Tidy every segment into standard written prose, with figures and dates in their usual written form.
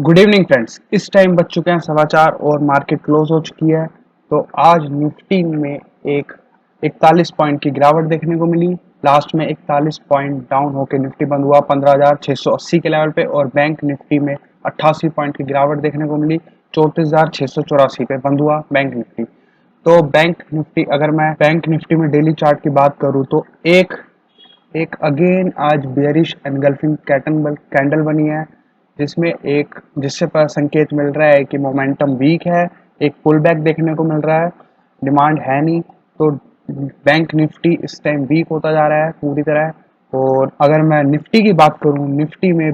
Good evening friends. इस time बज चुके हैं समाचार और मार्केट क्लोज हो चुकी है। तो आज निफ्टी में एक 41 पॉइंट की गिरावट देखने को मिली। लास्ट में 41 पॉइंट डाउन होकर निफ्टी बंद हुआ 15,680 के लेवल पे और बैंक निफ्टी में 88 पॉइंट की गिरावट देखने को मिली। 34,684 पे बंद हुआ बैंक निफ्टी। तो बैंक निफ्टी, अगर मैं बैंक निफ्टी में डेली चार्ट की बात करूँ तो एक एक अगेन आज बेयरिश एनगल्फिंग कैंडल बनी है, जिसमें एक जिससे पर संकेत मिल रहा है कि मोमेंटम वीक है। एक पुल बैक देखने को मिल रहा है, डिमांड है नहीं। तो बैंक निफ्टी इस टाइम वीक होता जा रहा है पूरी तरह। और अगर मैं निफ्टी की बात करूं, निफ्टी में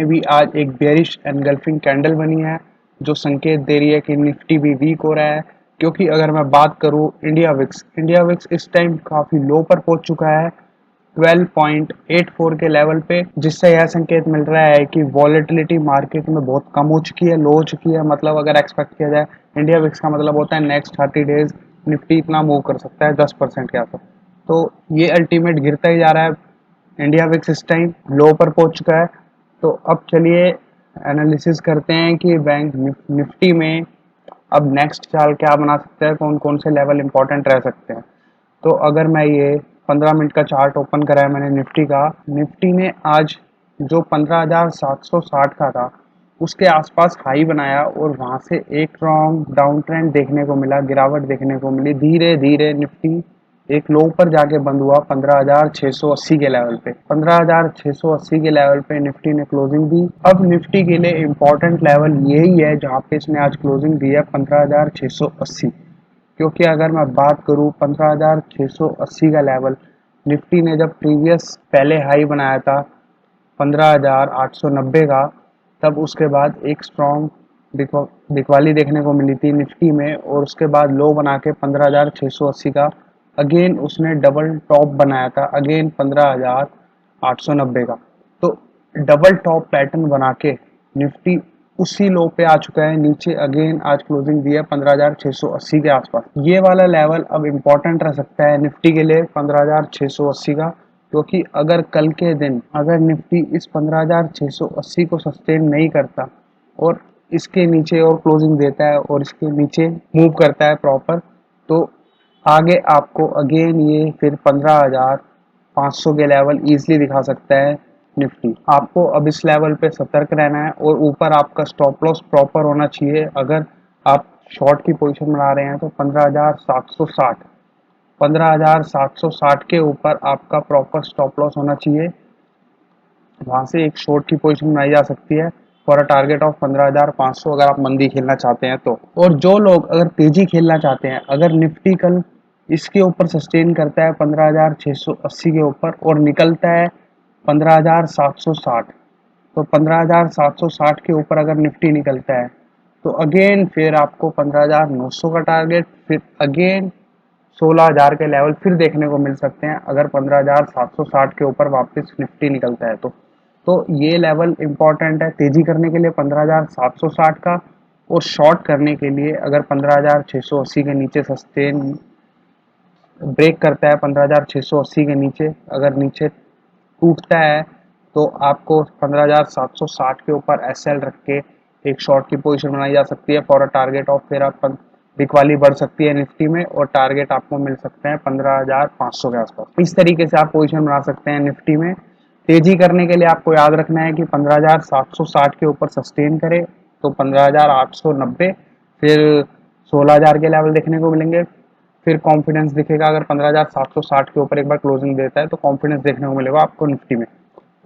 भी आज एक बेयरिश एनगल्फिंग कैंडल बनी है, जो संकेत दे रही है कि निफ्टी भी वीक हो रहा है। क्योंकि अगर मैं बात करूं इंडिया विक्स इस टाइम काफ़ी लो पर पहुंच चुका है 12.84 के लेवल पे, जिससे यह संकेत मिल रहा है कि वॉलेटिलिटी मार्केट में बहुत कम हो चुकी है, लो हो चुकी है। मतलब अगर एक्सपेक्ट किया जाए, इंडिया विक्स का मतलब होता है नेक्स्ट 30 डेज निफ्टी इतना मूव कर सकता है 10% के आसपास। तो ये अल्टीमेट गिरता ही जा रहा है। इंडिया विक्स इस टाइम लो पर पहुंच चुका है। तो अब चलिए एनालिसिस करते हैं कि बैंक निफ्टी में अब नेक्स्ट चाल क्या बना सकते हैं, कौन कौन से लेवल इंपॉर्टेंट रह सकते हैं। तो अगर मैं ये 15 मिनट का चार्ट ओपन करा है मैंने निफ्टी का, निफ्टी ने आज जो 15,760 का था उसके आसपास हाई बनाया और वहां से एक स्ट्रॉन्ग डाउन ट्रेंड देखने को मिला, गिरावट देखने को मिली। धीरे धीरे निफ्टी एक लो पर जाके बंद हुआ 15,680 के लेवल पे। 15,680 के लेवल पे निफ्टी ने क्लोजिंग दी। अब निफ्टी के लिए इम्पोर्टेंट लेवल यही है जहाँ पे इसने आज क्लोजिंग दी है, 15,680। क्योंकि अगर मैं बात करूं 15,680 का लेवल, निफ्टी ने जब प्रीवियस पहले हाई बनाया था 15,890 का, तब उसके बाद एक स्ट्रॉन्ग बिकवाली देखने को मिली थी निफ्टी में और उसके बाद लो बना के 15,680 का अगेन उसने डबल टॉप बनाया था, अगेन 15,890 का। तो डबल टॉप पैटर्न बना के निफ्टी उसी लो पे आ चुका है नीचे। अगेन आज क्लोजिंग दी है 15,680 के आसपास। ये वाला लेवल अब इम्पोर्टेंट रह सकता है निफ्टी के लिए, 15,680 का। क्योंकि अगर कल के दिन अगर निफ्टी इस 15,680 को सस्टेन नहीं करता और इसके नीचे और क्लोजिंग देता है और इसके नीचे मूव करता है प्रॉपर, तो आगे आपको अगेन ये फिर 15,500 के लेवल इजीली दिखा सकता है निफ्टी। आपको अब इस लेवल पे सतर्क रहना है और ऊपर आपका स्टॉप लॉस प्रॉपर होना चाहिए। अगर आप शॉर्ट की पोजीशन बना रहे हैं तो 15,760 के ऊपर आपका प्रॉपर स्टॉप लॉस होना चाहिए। वहां से एक शॉर्ट की पोजीशन बनाई जा सकती है फॉर अ टारगेट ऑफ 15,500, अगर आप मंदी खेलना चाहते हैं तो। और जो लोग अगर तेजी खेलना चाहते हैं, अगर निफ्टी कल इसके ऊपर सस्टेन करता है 15,680 के ऊपर और निकलता है 15,760, तो 15,760 के ऊपर अगर निफ्टी निकलता है तो अगेन फिर आपको 15,900 का टारगेट, फिर अगेन 16,000 के लेवल फिर देखने को मिल सकते हैं अगर 15,760 के ऊपर वापस निफ्टी निकलता है तो ये लेवल इंपॉर्टेंट है तेजी करने के लिए 15,760 का। और शॉर्ट करने के लिए अगर 15,680 के नीचे सस्टेन ब्रेक करता है, 15,680 के नीचे अगर नीचे टूटता है, तो आपको 15,760 के ऊपर एसएल रख के एक शॉर्ट की पोजीशन बनाई जा सकती है फॉर अ टारगेट ऑफ, फिर आप बिकवाली बढ़ सकती है निफ्टी में और टारगेट आपको मिल सकते हैं 15,500 के आसपास। इस तरीके से आप पोजीशन बना सकते हैं निफ्टी में। तेजी करने के लिए आपको याद रखना है कि 15,760 के ऊपर सस्टेन करे तो 15,890, फिर 16,000 के लेवल देखने को मिलेंगे। फिर कॉन्फिडेंस दिखेगा, अगर 15,760 के ऊपर एक बार क्लोजिंग देता है तो कॉन्फिडेंस देखने को मिलेगा आपको निफ्टी में।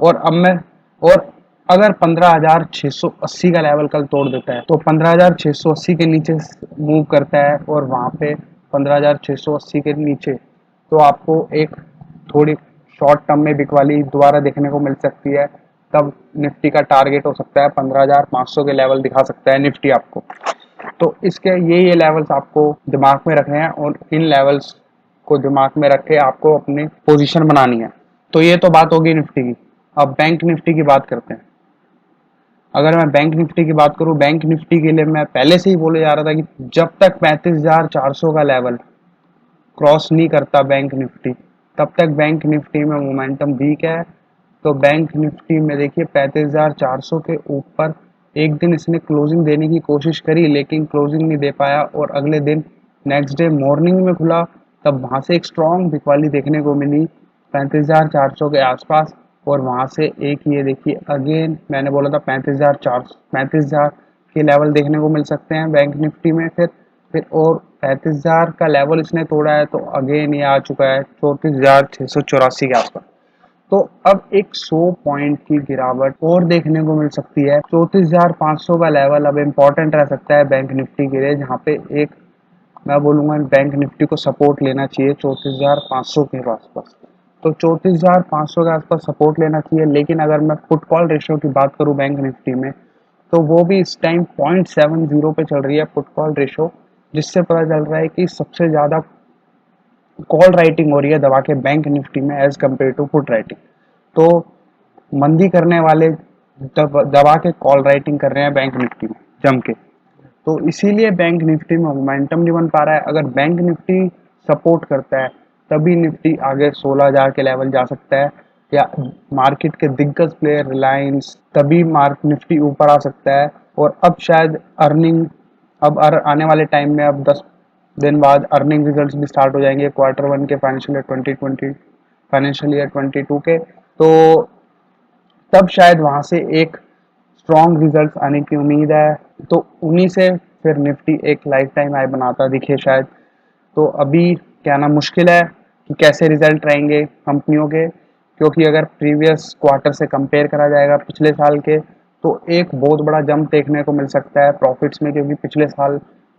और अब मैं और अगर 15,680 का लेवल कल तोड़ देता है तो 15,680 के नीचे मूव करता है और वहां पे 15,680 के नीचे तो आपको एक थोड़ी शॉर्ट टर्म में बिकवाली दोबारा देखने को मिल सकती है। तब निफ्टी का टारगेट हो सकता है 15,500 के लेवल दिखा सकता है निफ्टी आपको। तो इसके ये लेवल्स आपको दिमाग में रखने हैं और इन लेवल्स को दिमाग में रख के आपको अपनी पोजीशन बनानी है। तो ये तो बात होगी निफ्टी की। अब बैंक निफ्टी की बात करते हैं। अगर मैं बैंक निफ्टी की बात करूं, बैंक निफ्टी के लिए मैं पहले से ही बोले जा रहा था कि जब तक 35,400 का लेवल क्रॉस नहीं करता बैंक निफ्टी, तब तक बैंक निफ्टी में मोमेंटम वीक है। तो बैंक निफ्टी में देखिए 35,400 के ऊपर एक दिन इसने क्लोजिंग देने की कोशिश करी, लेकिन क्लोजिंग नहीं दे पाया और अगले दिन नेक्स्ट डे मॉर्निंग में खुला, तब वहाँ से एक स्ट्रॉन्ग बिकवाली देखने को मिली 35,400 के आसपास। और वहाँ से एक ये देखिए अगेन मैंने बोला था 35,000 के लेवल देखने को मिल सकते हैं बैंक निफ्टी में। फिर और 35,000 का लेवल इसने तोड़ा है, तो अगेन ये आ चुका है 34,684 के आसपास। तो अब एक 100 पॉइंट की गिरावट और देखने को मिल सकती है। 34,500 का लेवल अब इम्पोर्टेंट रह सकता है बैंक निफ्टी के लिए, जहाँ पे एक मैं बोलूँगा बैंक निफ्टी को सपोर्ट लेना चाहिए 34,500 के आसपास। तो 34,500 के आसपास सपोर्ट लेना चाहिए। लेकिन अगर मैं पुट कॉल रेशियो की बात करूँ बैंक निफ्टी में, तो वो भी इस टाइम 0.70 पे चल रही है पुट कॉल रेशियो, जिससे पता चल रहा है कि सबसे ज़्यादा कॉल राइटिंग हो रही है दबा के बैंक निफ्टी में as compare to put writing. तो मंदी करने वाले दबा के कॉल राइटिंग कर रहे हैं बैंक निफ्टी में जम के। तो इसीलिए बैंक निफ्टी में मोमेंटम नहीं बन पा रहा है। अगर बैंक निफ्टी सपोर्ट करता है तभी निफ्टी आगे 16,000 के लेवल जा सकता है, या मार्केट के दिग्गज प्लेयर रिलायंस, तभी मार्क निफ्टी ऊपर आ सकता है। और अब शायद अर्निंग आने वाले टाइम में अब 10 दिन बाद अर्निंग रिजल्ट्स भी स्टार्ट हो जाएंगे Q1 के फाइनेंशियल ईयर 22 के। तो तब शायद वहाँ से एक स्ट्रॉन्ग रिजल्ट आने की उम्मीद है। तो उन्हीं से फिर निफ्टी एक लाइफ टाइम हाई बनाता दिखे शायद। तो अभी कहना मुश्किल है कि कैसे रिजल्ट रहेंगे कंपनियों के, क्योंकि अगर प्रीवियस क्वार्टर से कंपेयर करा जाएगा पिछले साल के, तो एक बहुत बड़ा जंप देखने को मिल सकता है प्रॉफिट्स में, क्योंकि पिछले साल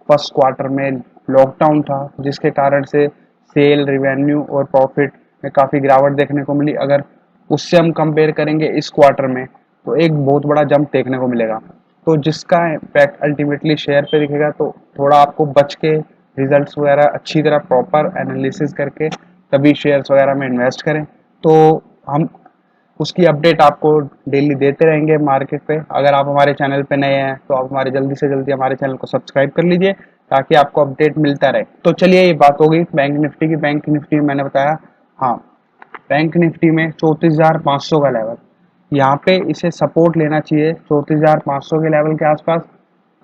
फर्स्ट क्वार्टर में लॉकडाउन था, जिसके कारण से सेल रेवेन्यू और प्रॉफिट में काफ़ी गिरावट देखने को मिली। अगर उससे हम कंपेयर करेंगे इस क्वार्टर में, तो एक बहुत बड़ा जंप देखने को मिलेगा। तो जिसका इम्पैक्ट अल्टीमेटली शेयर पे दिखेगा। तो थोड़ा आपको बच के रिजल्ट्स वगैरह अच्छी तरह प्रॉपर एनालिसिस करके तभी शेयर्स वगैरह में इन्वेस्ट करें। तो हम उसकी अपडेट आपको डेली देते रहेंगे मार्केट पे। अगर आप हमारे चैनल पे नए हैं तो आप हमारे जल्दी से जल्दी हमारे चैनल को सब्सक्राइब कर लीजिए, ताकि आपको अपडेट मिलता रहे। तो चलिए, ये बात होगी बैंक निफ्टी की। बैंक निफ्टी में मैंने बताया, हाँ, बैंक निफ्टी में 34,500 का लेवल, यहाँ पे इसे सपोर्ट लेना चाहिए 34,500 के लेवल के आसपास।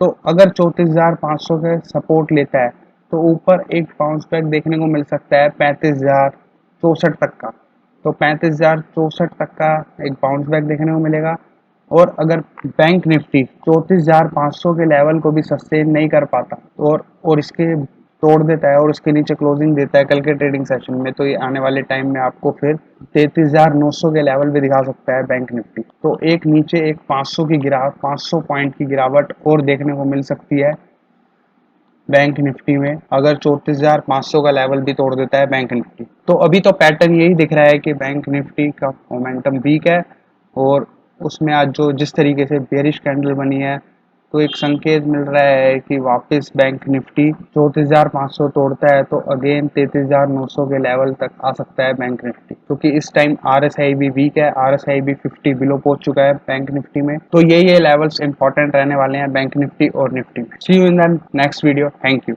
तो अगर 34,500 के सपोर्ट लेता है तो ऊपर एक बाउंस बैक देखने को मिल सकता है 35,064 तक का। तो 35,064 तक का एक बाउंस बैक देखने को मिलेगा। और अगर बैंक निफ्टी 34,500 के लेवल को भी सस्टेन नहीं कर पाता और इसके तोड़ देता है और उसके नीचे क्लोजिंग देता है कल के ट्रेडिंग सेशन में, तो ये आने वाले टाइम में आपको फिर 33,900 के लेवल भी दिखा सकता है बैंक निफ्टी। तो एक नीचे एक 500 पॉइंट की गिरावट और देखने को मिल सकती है बैंक निफ्टी में, अगर 34,500 का लेवल भी तोड़ देता है बैंक निफ्टी। तो अभी तो पैटर्न यही दिख रहा है कि बैंक निफ्टी का मोमेंटम वीक है, और उसमें आज जो जिस तरीके से बेरिश कैंडल बनी है, तो एक संकेत मिल रहा है कि वापस बैंक निफ्टी 34,500 तोड़ता है तो अगेन 33,900 के लेवल तक आ सकता है बैंक निफ्टी, क्योंकि इस टाइम RSI भी वीक है, RSI भी 50 बिलो पहुंच चुका है बैंक निफ्टी में। तो ये लेवल्स इंपॉर्टेंट रहने वाले हैं बैंक निफ्टी और निफ्टी में। See you in the next video. Thank you.